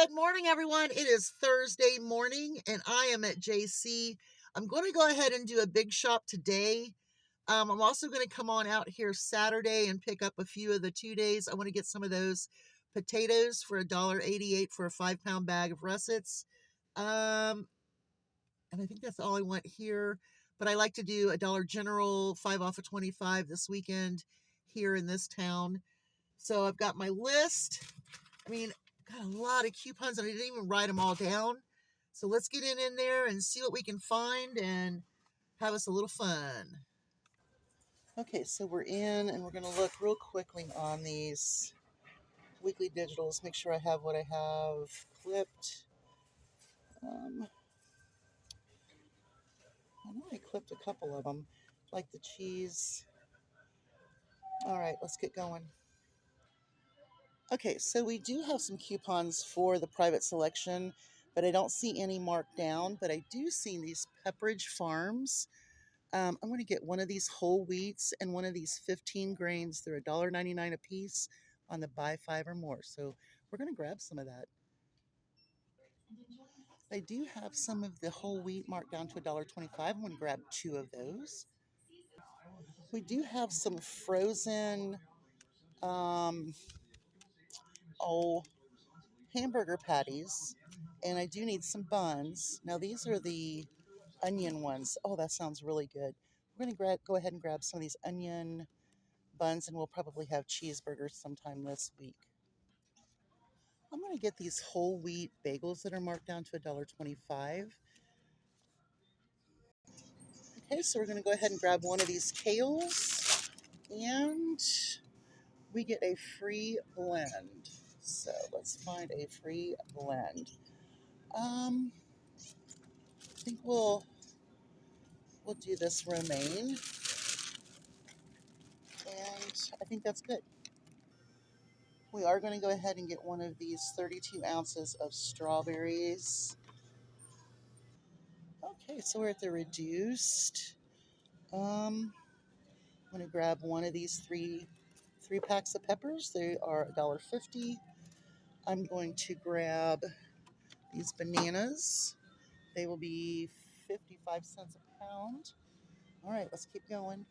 Good morning, everyone. It is Thursday morning, and I am at JC. I'm going to go ahead and do a big shop today. I'm also going to come on out here Saturday and pick up a few of the 2 days. I want to get some of those potatoes for $1.88 for a 5-pound bag of russets. And I think that's all I want here. But I like to do a Dollar General 5 off of 25 this weekend here in this town. So I've got my list. I mean, got a lot of coupons and I didn't even write them all down. So let's get in there and see what we can find and have us a little fun. Okay, so we're in and we're going to look real quickly on these weekly digitals, make sure I have what I have clipped. I know I clipped a couple of them, like the cheese. All right, let's get going. Okay, so we do have some coupons for the private selection, but I don't see any marked down. But I do see these Pepperidge Farms. I'm going to get one of these whole wheats and one of these 15 grains. They're $1.99 a piece on the buy 5 or more. So we're going to grab some of that. I do have some of the whole wheat marked down to $1.25. I'm going to grab 2 of those. We do have some frozen hamburger patties, and I do need some buns. Now these are the onion ones. Oh, that sounds really good. We're going to go ahead and grab some of these onion buns, and we'll probably have cheeseburgers sometime this week. I'm going to get these whole wheat bagels that are marked down to $1.25. Okay, so we're going to go ahead and grab one of these kales, and we get a free blend. So let's find a free blend. I think we'll do this romaine, and I think that's good. We are going to go ahead and get one of these 32 ounces of strawberries. Okay, so we're at the reduced. I'm going to grab one of these three packs of peppers. They are $1.50. I'm going to grab these bananas. They will be 55 cents a pound. All right, let's keep going.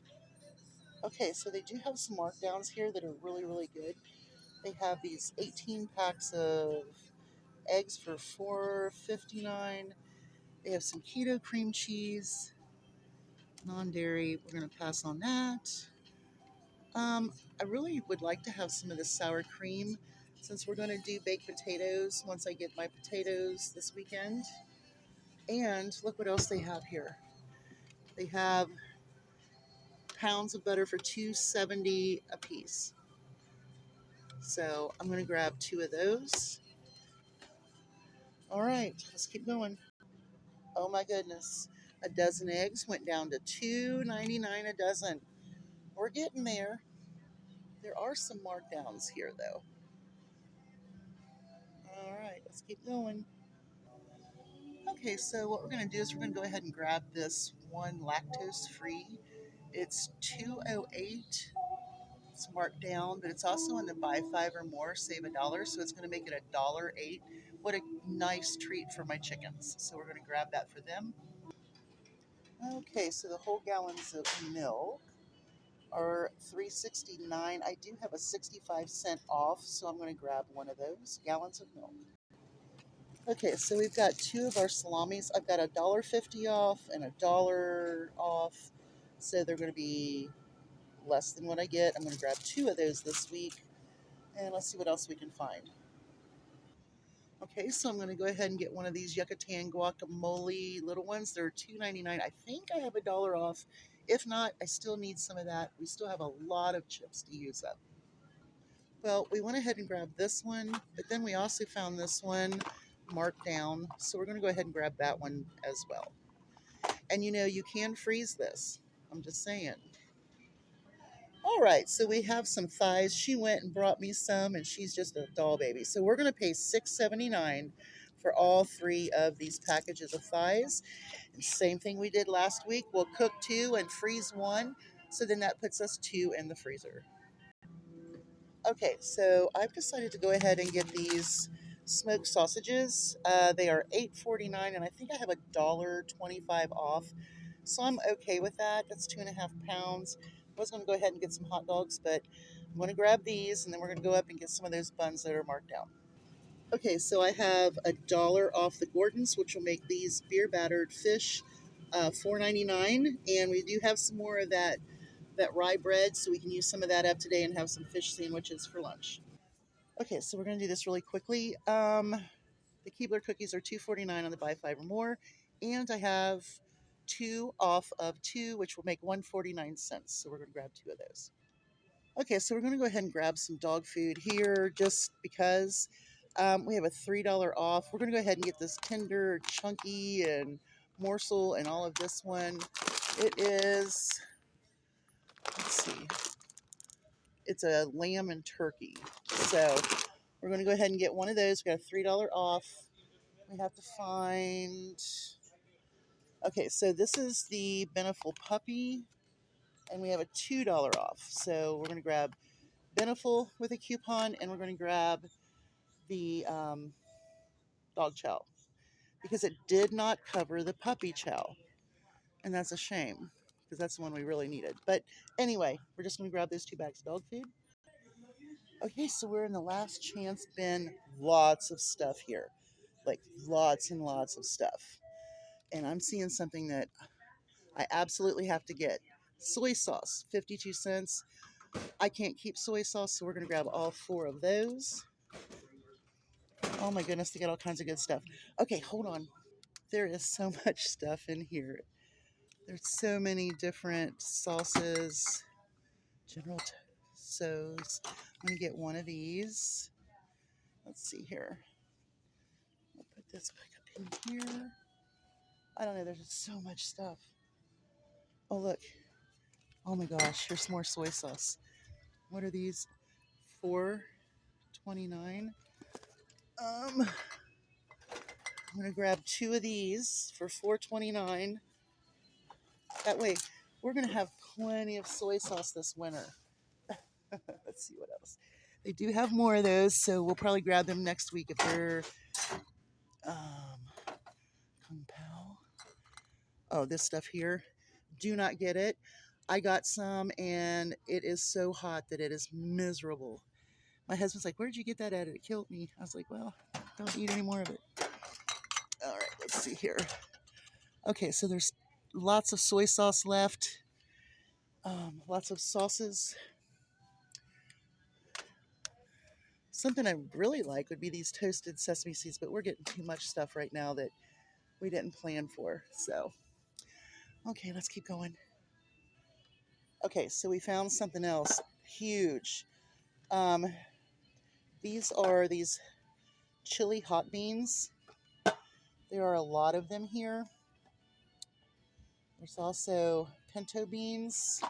Okay, so they do have some markdowns here that are really, really good. They have these 18 packs of eggs for $4.59. They have some keto cream cheese, non-dairy. We're going to pass on that. I really would like to have some of the sour cream since we're going to do baked potatoes once I get my potatoes this weekend. And look what else they have here. They have pounds of butter for $2.70 a piece. So I'm going to grab 2 of those. All right, let's keep going. Oh my goodness. A dozen eggs went down to $2.99 a dozen. We're getting there. There are some markdowns here though. All right, let's keep going. Okay, so what we're going to do is we're going to go ahead and grab this one lactose free. It's $2.08. It's marked down, but it's also in the buy 5 or more, save $1. So it's going to make it $1.08. What a nice treat for my chickens. So we're going to grab that for them. Okay, so the whole gallons of milk are $3.69. I do have a 65-cent off, so I'm going to grab one of those gallons of milk. Okay, so we've got 2 of our salamis. I've got $1.50 off and $1 off, so they're going to be less than what I get. I'm going to grab 2 of those this week, and let's see what else we can find. Okay, so I'm going to go ahead and get one of these Yucatan guacamole little ones. They're $2.99. I think I have $1 off. If not, I still need some of that. We still have a lot of chips to use up. Well, we went ahead and grabbed this one, but then we also found this one marked down. So we're going to go ahead and grab that one as well. And you know, you can freeze this. I'm just saying. All right, so we have some thighs. She went and brought me some, and she's just a doll baby. So we're going to pay $6.79 for all 3 of these packages of thighs. And same thing we did last week. We'll cook 2 and freeze 1. So then that puts us 2 in the freezer. Okay, so I've decided to go ahead and get these smoked sausages. They are $8.49, and I think I have $1.25 off. So I'm okay with that. That's 2.5 pounds. I was going to go ahead and get some hot dogs, but I'm going to grab these, and then we're going to go up and get some of those buns that are marked down. Okay, so I have $1 off the Gordons, which will make these beer battered fish $4.99, and we do have some more of that rye bread, so we can use some of that up today and have some fish sandwiches for lunch. Okay, so we're gonna do this really quickly. The Keebler cookies are $2.49 on the buy five or more, and I have two off of two, which will make 1.49. So we're gonna grab two of those. Okay, so we're gonna go ahead and grab some dog food here, just because we have a $3 off. We're gonna go ahead and get this tender, chunky, and morsel, and all of this one. It is, let's see, it's a lamb and turkey. So we're going to go ahead and get one of those. We got a $3 off. We have to find. Okay, so this is the Beneful puppy, and we have a $2 off. So we're going to grab Beneful with a coupon, and we're going to grab the dog chow because it did not cover the puppy chow, and that's a shame because that's the one we really needed. But anyway, we're just going to grab those 2 bags of dog food. Okay, so we're in the last chance bin. Lots of stuff here. Like lots and lots of stuff. And I'm seeing something that I absolutely have to get. Soy sauce, 52 cents. I can't keep soy sauce, so we're going to grab all 4 of those. Oh my goodness, they got all kinds of good stuff. Okay, hold on. There is so much stuff in here. There's so many different sauces. General Tso's. I'm going to get one of these. Let's see here. I'll put this back up in here. I don't know, there's just so much stuff. Oh, look. Oh my gosh, here's more soy sauce. What are these? $4.29. I'm gonna grab 2 of these for $4.29. That way, we're gonna have plenty of soy sauce this winter. Let's see what else. They do have more of those, so we'll probably grab them next week if they're Kung Pao. Oh, this stuff here. Do not get it. I got some, and it is so hot that it is miserable. My husband's like, "Where'd you get that at? It killed me." I was like, "Well, don't eat any more of it." All right, let's see here. Okay, so there's lots of soy sauce left. Lots of sauces. Something I really like would be these toasted sesame seeds, but we're getting too much stuff right now that we didn't plan for. So, okay, let's keep going. Okay, so we found something else huge. Um, these are these chili hot beans. There are a lot of them here. There's also pinto beans.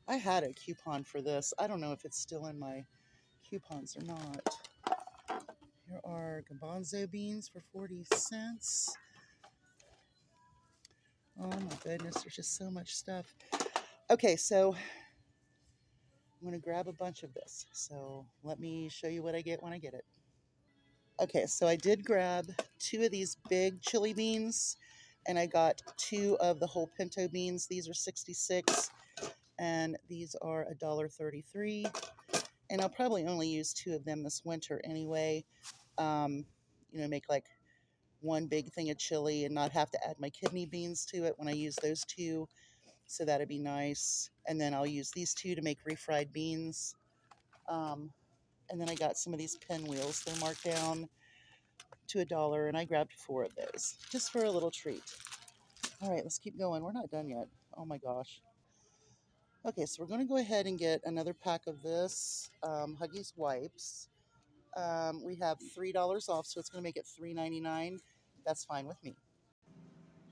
I had a coupon for this. I don't know if it's still in my coupons or not. Here are garbanzo beans for 40 cents. Oh my goodness, there's just so much stuff. Okay, so I'm going to grab a bunch of this. So let me show you what I get when I get it. Okay, so I did grab 2 of these big chili beans, and I got 2 of the whole pinto beans. These are 66, and these are $1.33. And I'll probably only use 2 of them this winter anyway. Make like one big thing of chili and not have to add my kidney beans to it when I use those 2. So that'd be nice. And then I'll use these 2 to make refried beans. And then I got some of these pinwheels. They're marked down to $1, and I grabbed 4 of those just for a little treat. All right, let's keep going. We're not done yet. Oh my gosh. Okay, so we're going to go ahead and get another pack of this Huggies wipes. We have $3 off, so it's going to make it $3.99. That's fine with me.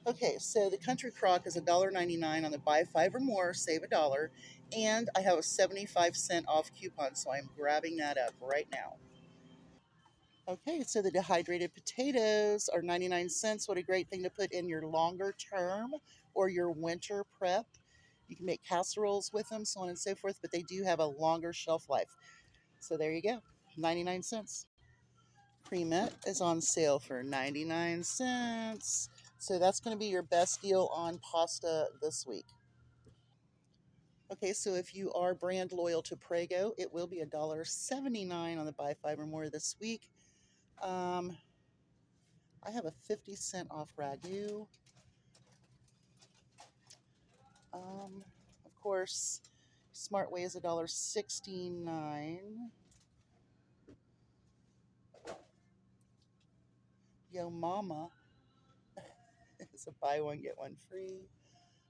Okay, so the Country Crock is $1.99 on the buy 5 or more, save $1, and I have a 75-cent off coupon, so I'm grabbing that up right now. Okay, so the dehydrated potatoes are 99 cents. What a great thing to put in your longer term or your winter prep. You can make casseroles with them, so on and so forth, but they do have a longer shelf life. So there you go. 99 cents. Cremette is on sale for 99 cents. So that's going to be your best deal on pasta this week. Okay, so if you are brand loyal to Prego, it will be $1.79 on the buy five or more this week. I have a 50-cent off ragu. Of course, Smart Way is $1.69. Yo Mama is a buy one get one free.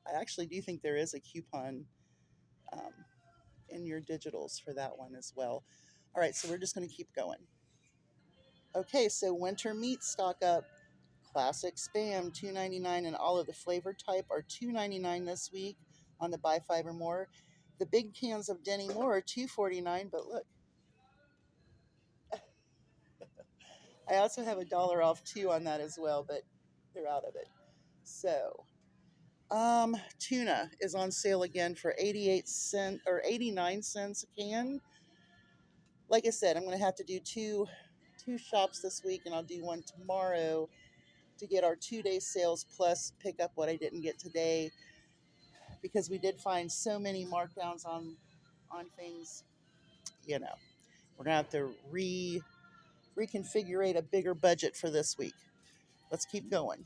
I actually do think there is a coupon um, in your digitals for that one as well. All right, so we're just going to keep going. Okay, so winter meat stock up. Classic Spam $2.99, and all of the flavor type are $2.99 this week on the buy five or more. The big cans of Denny Moore are $2.49, but look, I also have $1 off too on that as well, but they're out of it. So, tuna is on sale again for 88 cents or 89 cents a can. Like I said, I'm going to have to do two shops this week, and I'll do one tomorrow to get our 2-day sales plus pick up what I didn't get today, because we did find so many markdowns on things. We're gonna have to reconfigure a bigger budget for this week. Let's keep going.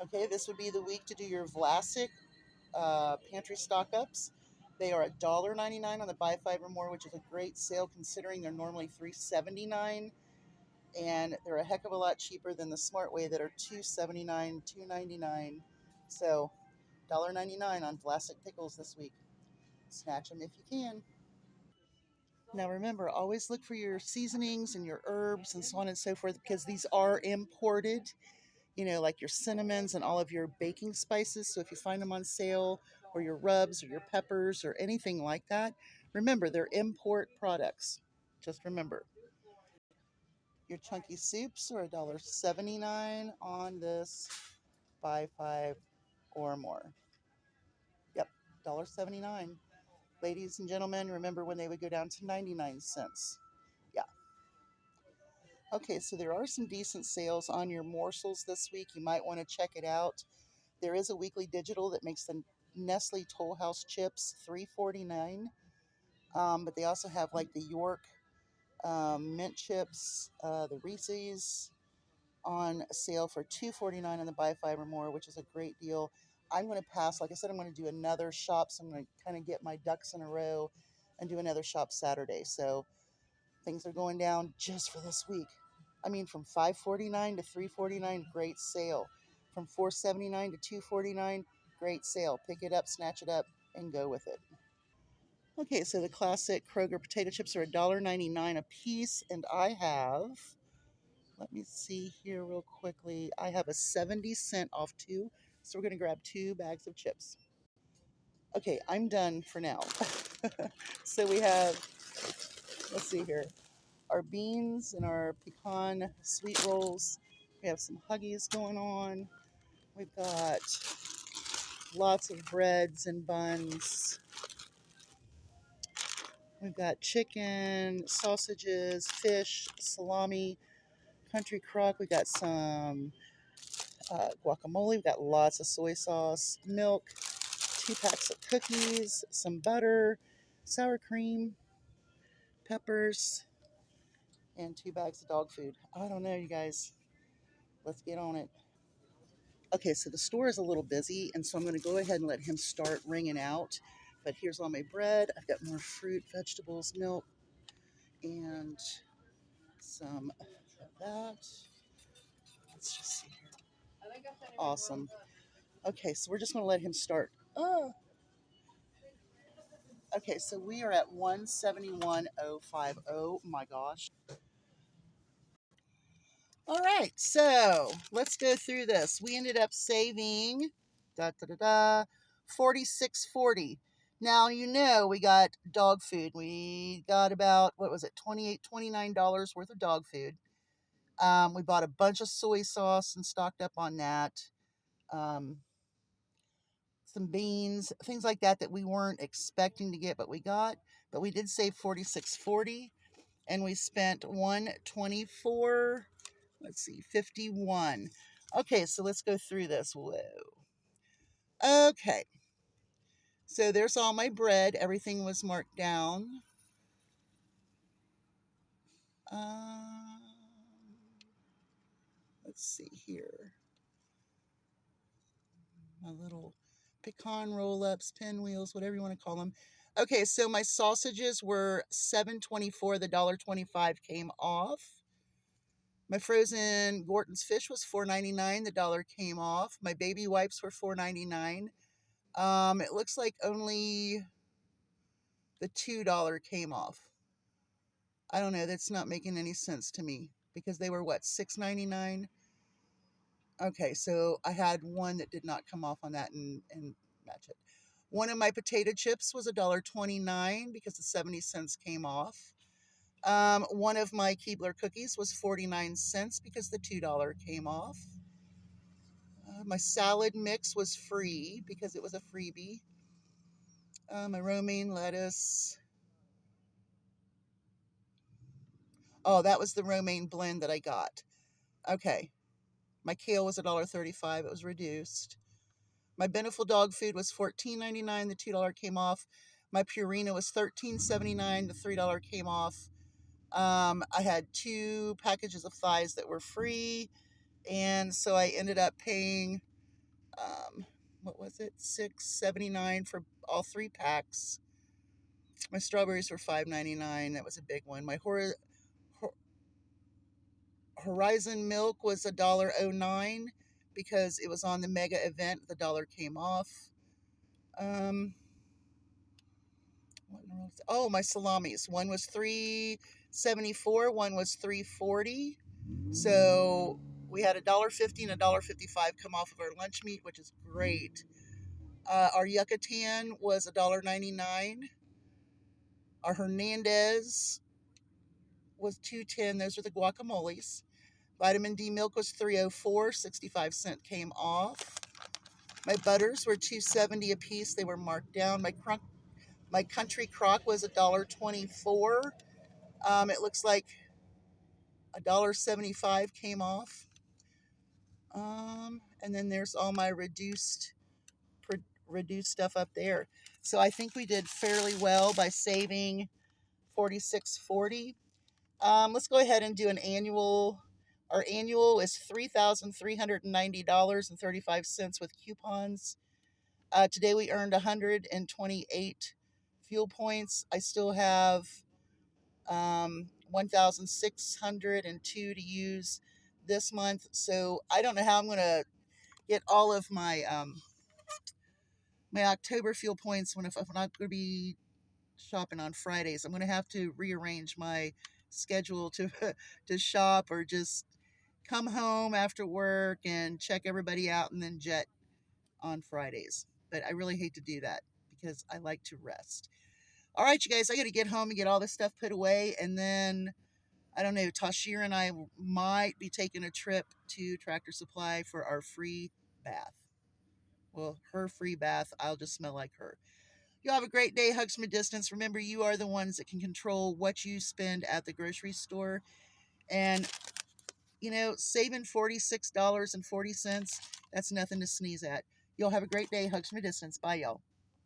Okay, this would be the week to do your Vlasic pantry stock ups. They are $1.99 on the buy five or more, which is a great sale considering they're normally $3.79, and they're a heck of a lot cheaper than the Smart Way that are $2.79, $2.99. So $1.99 on Vlasic pickles this week. Snatch them if you can. Now remember, always look for your seasonings and your herbs and so on and so forth, because these are imported, like your cinnamons and all of your baking spices. So if you find them on sale, or your rubs or your peppers or anything like that, remember they're import products. Just remember. Your chunky soups are $1.79 on this buy five or more. Yep, $1.79. Ladies and gentlemen, remember when they would go down to 99 cents. Yeah. Okay, so there are some decent sales on your morsels this week. You might want to check it out. There is a weekly digital that makes the Nestle Toll House chips $3.49, but they also have like the York mint chips, the Reese's on sale for $2.49 on the buy five or more, which is a great deal. I'm going to pass. Like I said, I'm going to do another shop, so I'm going to kind of get my ducks in a row and do another shop Saturday. So things are going down just for this week. I mean, from $5.49 to $3.49, great sale. From $4.79 to $2.49, great sale. Pick it up, snatch it up, and go with it. Okay, so the classic Kroger potato chips are $1.99 a piece, and I have, let me see here real quickly, I have a 70-cent off two, so we're going to grab 2 bags of chips. Okay, I'm done for now. So we have, let's see here, our beans and our pecan sweet rolls. We have some Huggies going on. We've got lots of breads and buns. We've got chicken, sausages, fish, salami, country crock. We got some guacamole. We've got lots of soy sauce, milk, 2 packs of cookies, some butter, sour cream, peppers, and 2 bags of dog food. I don't know, you guys. Let's get on it. Okay, so the store is a little busy, and so I'm going to go ahead and let him start ringing out. But here's all my bread. I've got more fruit, vegetables, milk, and some of that. Let's just see here. Awesome. Okay, so we're just going to let him start. Oh. Okay, so we are at 171.050. My gosh. All right, so let's go through this. We ended up saving 46.40. Now we got dog food. We got about, what was it, $29 worth of dog food. We bought a bunch of soy sauce and stocked up on that. Some beans, things like that we weren't expecting to get, but we got. But we did save $46.40. and we spent 124. Let's see, 51. Okay, so let's go through this. Whoa. Okay, so there's all my bread. Everything was marked down. Um, let's see here. My little pecan roll-ups, pinwheels, whatever you want to call them. Okay, so my sausages were $7.24. The $1.25 came off. My frozen Gorton's fish was $4.99. The dollar came off. My baby wipes were $4.99. It looks like only the $2 came off. I don't know. That's not making any sense to me because they were what, $6.99? Okay, so I had one that did not come off on that and match it. One of my potato chips was $1.29 because the 70 cents came off. One of my Keebler cookies was 49 cents because the $2 came off. My salad mix was free because it was a freebie. My romaine lettuce. Oh, that was the romaine blend that I got. Okay. My kale was $1.35. It was reduced. My Beneful dog food was $14.99. The $2 came off. My Purina was $13.79. The $3 came off. I had 2 packages of thighs that were free, and so I ended up paying what was it, $6.79 for all 3 packs. My strawberries were $5.99. That was a big one. My Horizon milk was $1.09 because it was on the mega event. The dollar came off. Oh, my salamis. One was $3.74. One was $3.40. So we had $1.50 and $1.55 come off of our lunch meat, which is great. Our Yucatan was $1.99. Our Hernandez was $2.10. Those are the guacamoles. Vitamin D milk was $3.04. 65 cents came off. My butters were $2.70 a piece. They were marked down. My country crock was $1.24. It looks like $1.75 came off. And then there's all my reduced stuff up there. So I think we did fairly well by saving $46.40. Let's go ahead and do an annual. Our annual is $3,390.35 with coupons. Today we earned 128 fuel points. I still have 1,602 to use this month. So I don't know how I'm going to get all of my my October fuel points if I'm not going to be shopping on Fridays. I'm going to have to rearrange my schedule to to shop or just come home after work and check everybody out and then jet on Fridays. But I really hate to do that because I like to rest. All right, you guys, I got to get home and get all this stuff put away. And then, I don't know, Tashir and I might be taking a trip to Tractor Supply for our free bath. Well, her free bath. I'll just smell like her. You have a great day. Hugs from a distance. Remember, you are the ones that can control what you spend at the grocery store. And, saving $46.40, that's nothing to sneeze at. Y'all have a great day. Hugs from a distance. Bye, y'all.